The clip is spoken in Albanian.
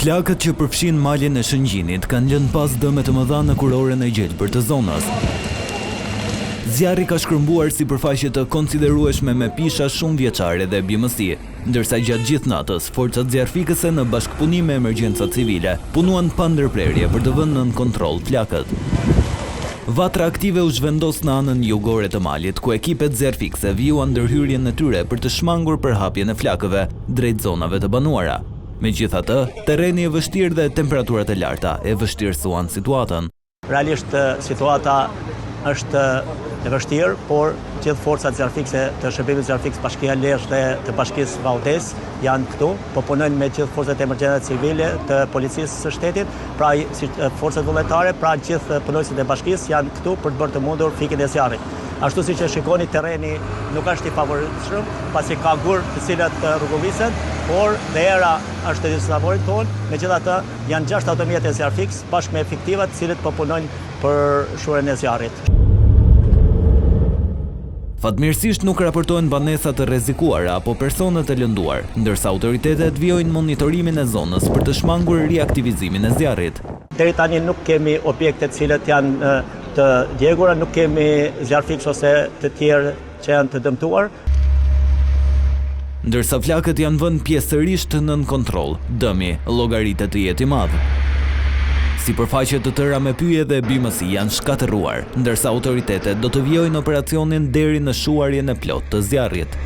Flakët që përfshin maljen e Shëngjinit kanë lënë pas dëme të mëdha në kuroren e gjelbër të zonës. Zjarri ka shkërmbuar sipërfaqe të konsiderueshme me pisha shumë vjeçare dhe bimësi, ndërsa gjatë gjithë natës, forcat zjarfikëse në bashkëpunim me emergjencat civile punuan pa ndërprerje për të vënë nën kontroll flakët. Vatra aktive u zhvendos në anën jugore të malit, ku ekipet zjarfikëse vijuan ndërhyrjen e tyre për të shmangur përhapjen e flakëve drejt zonave të banuara. Megjithatë, terreni i vështirë dhe temperaturat e larta e vështirësuan situatën. Realisht situata është e vështirë, por gjithë forcat zjarfikëse të shërbimit zjarfikës Bashkia Lezhë dhe të Bashkisë Vallëdes janë këtu, po punojnë me gjithë forcat e emergjencat civile të policisë së shtetit, pra forcat vullnetare, pra gjithë punojësit e bashkisë janë këtu për të bërë të mundur fikjen e zjarrit. Ashtu siç e shikoni, terreni nuk është i favorizshëm, pasi ka gurë të cilat rrugullisen, por dhe era është e disfavorit tonë, megjithatë janë 6 automjete zjarfikës bashkë me efektivat të cilët po punojnë për shurjen e zjarrit. Fatmirësisht nuk raportojnë banesa të rrezikuara apo persone të lënduar, ndërsa autoritetet vijojnë monitorimin e zonës për të shmangur riaktivizimin e zjarrit. Deri tani nuk kemi objekte të cilët janë të djegura, nuk kemi zjarfikës ose të tjerë që janë të dëmtuar. Ndërsa flakët janë vënë pjesërisht nën kontroll, dëmi llogaritet të jetë i madh. Sipërfaqe të tëra me pyje dhe bimësi janë shkatëruar, ndërsa autoritetet do të vijojnë operacionin deri në shuarjen e plotë të zjarrit.